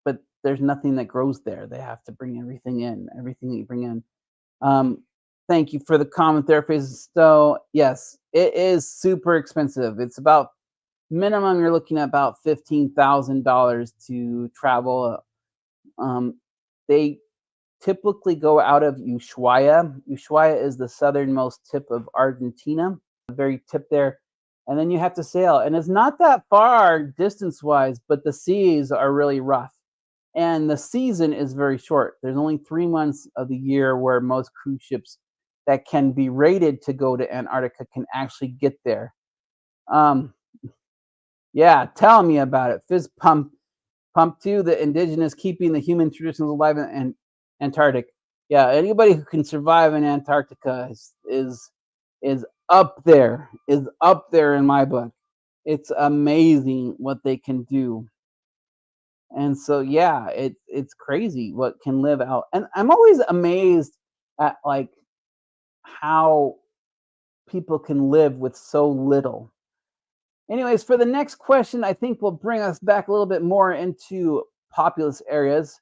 but there's nothing that grows there. They have to bring everything in, everything that you bring in. Um, thank you for the comment there, Faces. So yes, it is super expensive. It's about minimum you're looking at about $15,000 to travel. They typically go out of Ushuaia. Ushuaia is the southernmost tip of Argentina, the very tip there. And then you have to sail. And it's not that far distance wise, but the seas are really rough. And the season is very short. There's only 3 months of the year where most cruise ships that can be rated to go to Antarctica can actually get there. Um, yeah, tell me about it. Fizz pump two, the indigenous keeping the human traditions alive in Antarctic. Yeah, anybody who can survive in Antarctica is up there. Is up there in my book. It's amazing what they can do. And so yeah, it's crazy what can live out. And I'm always amazed at like how people can live with so little. Anyways, for the next question, I think will bring us back a little bit more into populous areas.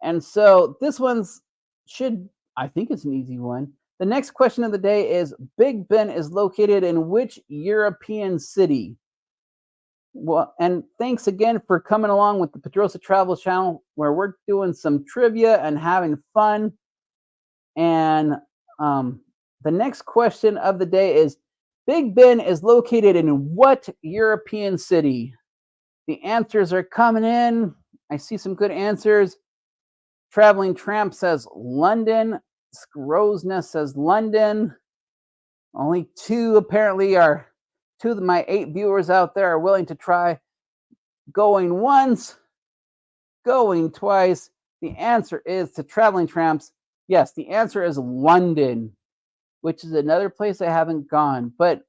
And so this one's should I think it's an easy one. The next question of the day is Big Ben is located in which European city? Well, and thanks again for coming along with the Pedroza Travel channel where we're doing some trivia and having fun. And the next question of the day is Big Ben is located in what European city? The answers are coming in. I see some good answers. Traveling Tramp says London. Scrosna says London. Only two apparently are two of my 8 viewers out there are willing to try going once, going twice. The answer is to Traveling Tramps. Yes, the answer is London, which is another place I haven't gone. But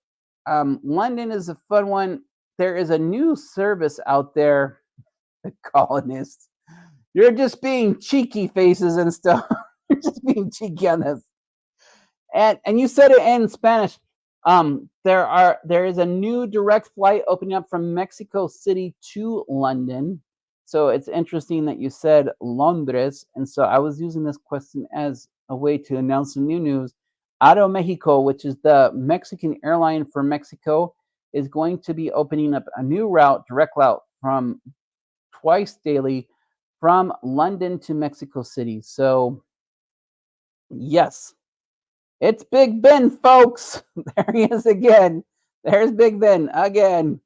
London is a fun one. There is a new service out there, the colonists. You're just being cheeky, Faces and stuff. You're just being cheeky on this. And you said it in Spanish. There is a new direct flight opening up from Mexico City to London. So it's interesting that you said Londres, and so I was using this question as a way to announce some new news. Aeromexico, which is the Mexican airline for Mexico, is going to be opening up a new route, direct route from twice daily from London to Mexico City. So yes, it's Big Ben, folks. There he is again. There's Big Ben again.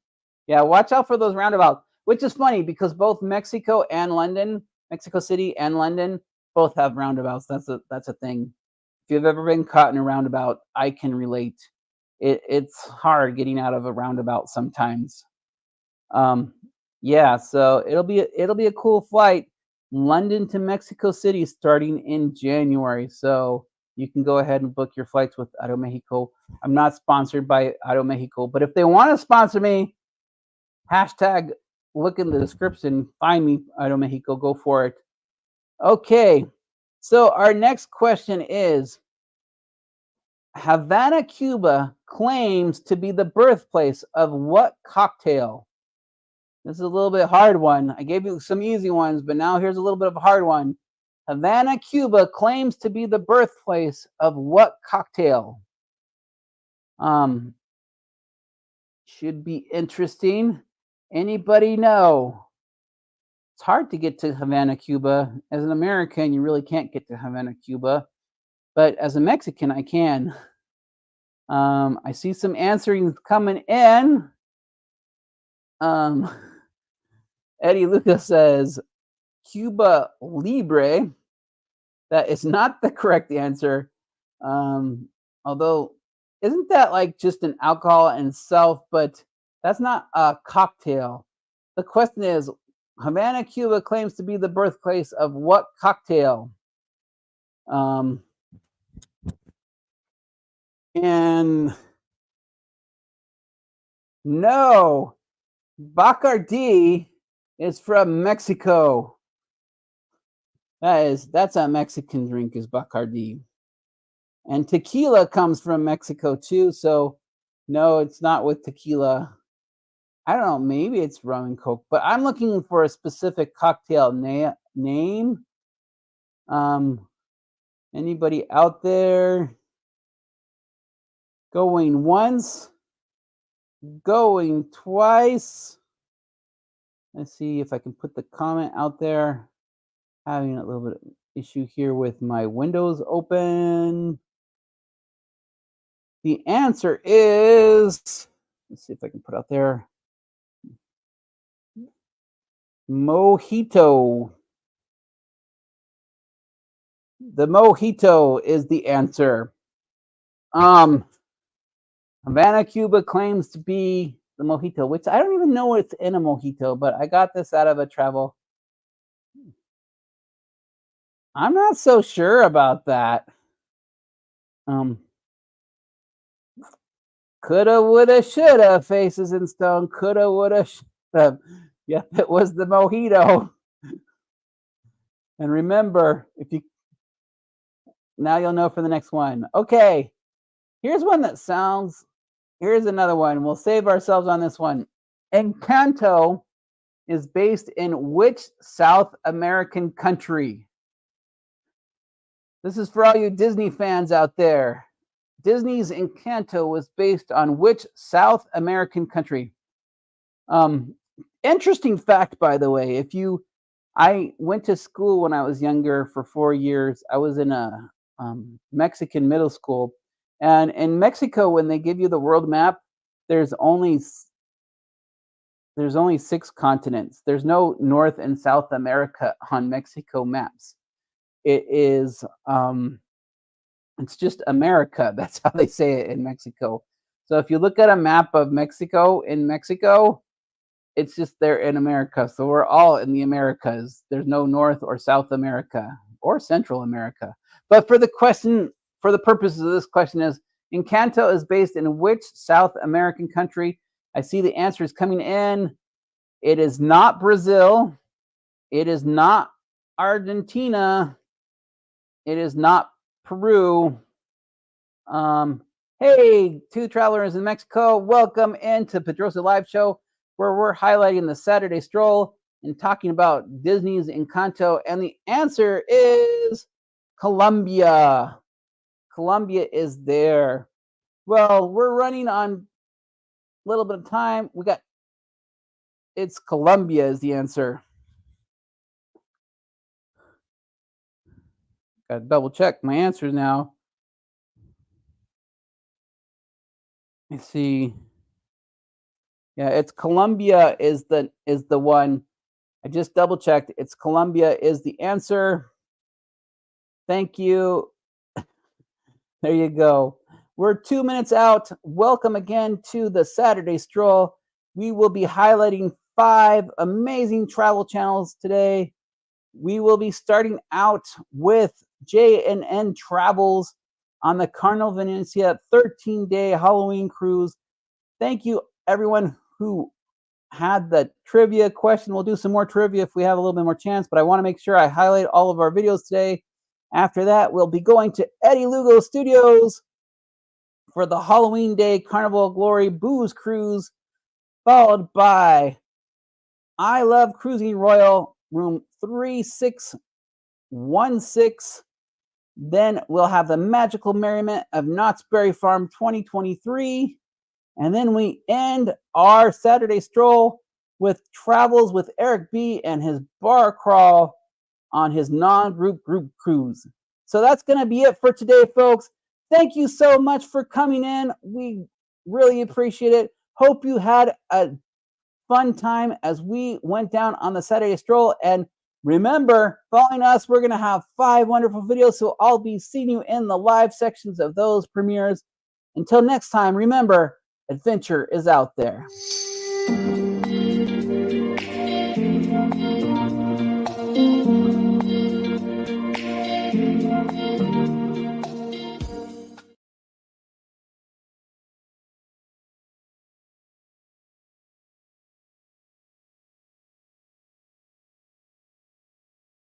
Yeah, watch out for those roundabouts, which is funny because both Mexico and London, Mexico City and London, both have roundabouts. That's a thing. If you've ever been caught in a roundabout, I can relate. It's hard getting out of a roundabout sometimes. Um, yeah, so it'll be a cool flight, London to Mexico City starting in January. So you can go ahead and book your flights with Aeromexico. I'm not sponsored by Aeromexico, but if they want to sponsor me, hashtag look in the description, find me Aeromexico, go for it. Okay, so our next question is Havana, Cuba claims to be the birthplace of what cocktail? This is a little bit hard one. I gave you some easy ones, but now here's a little bit of a hard one. Havana, Cuba claims to be the birthplace of what cocktail? Should be interesting. Anybody know? It's hard to get to Havana, Cuba. As an American, you really can't get to Havana, Cuba. But as a Mexican, I can. I see some answering coming in. Eddie Lucas says Cuba Libre. That is not the correct answer. Although, isn't that like just an alcohol in itself? But that's not a cocktail. The question is, Havana, Cuba claims to be the birthplace of what cocktail? Um, and no, Bacardi is from Mexico. That's a Mexican drink, is Bacardi. And tequila comes from Mexico too, so no, it's not with tequila. I don't know, maybe it's rum and coke, but I'm looking for a specific cocktail name. Um, Anybody out there? Going once, going twice. Let's see if I can put the comment out there. Having a little bit of issue here with my windows open. The answer is, let's see if I can put out there, mojito. The mojito is the answer. Havana, Cuba claims to be the mojito, which I don't even know what's in a mojito, but I got this out of a travel. I'm not so sure about that. Coulda, woulda, shoulda, faces in stone. Coulda, woulda, shoulda. Yep, it was the mojito. And remember, now you'll know for the next one. Okay, here's another one. We'll save ourselves on this one. Encanto is based in which South American country? This is for all you Disney fans out there. Disney's Encanto was based on which South American country? Interesting fact, by the way, I went to school when I was younger for 4 years. I was in a Mexican middle school. And in Mexico, when they give you the world map, there's only 6 continents. There's no North and South America on Mexico maps. It is it's just America. That's how they say it in Mexico. So if you look at a map of Mexico in Mexico, it's just there in America. So we're all in the Americas. There's no North or South America or Central America. But for the purposes of this question is, Encanto is based in which South American country? I see the answer is coming in. It is not Brazil. It is not Argentina. It is not Peru. Hey, two travelers in Mexico, welcome into Pedroza Live Show, where we're highlighting the Saturday Stroll and talking about Disney's Encanto. And the answer is Colombia. Colombia is there. Well, we're running on a little bit of time. It's Colombia is the answer. Got to double check my answers now. Let's see. Yeah, it's Colombia is the one. I just double checked. It's Colombia is the answer. Thank you. There you go. We're 2 minutes out. Welcome again to the Saturday Stroll. We will be highlighting 5 amazing travel channels today. We will be starting out with J&N Travels on the Carnival Venecia 13-day Halloween cruise. Thank you, everyone who had the trivia question. We'll do some more trivia if we have a little bit more chance, but I want to make sure I highlight all of our videos today. After that, we'll be going to Eddie Lugo Studios for the Halloween Day Carnival Glory Booze Cruise, followed by I Love Cruising Royal room 3616. Then we'll have the Magical Merriment of Knott's Berry Farm 2023. And then we end our Saturday Stroll with Travels with Eric B. and his bar crawl on his non-group group cruise. So that's going to be it for today, folks. Thank you so much for coming in. We really appreciate it. Hope you had a fun time as we went down on the Saturday Stroll. And Remember, following us, we're going to have 5 wonderful videos, so I'll be seeing you in the live sections of those premieres. Until next time, remember, adventure is out there.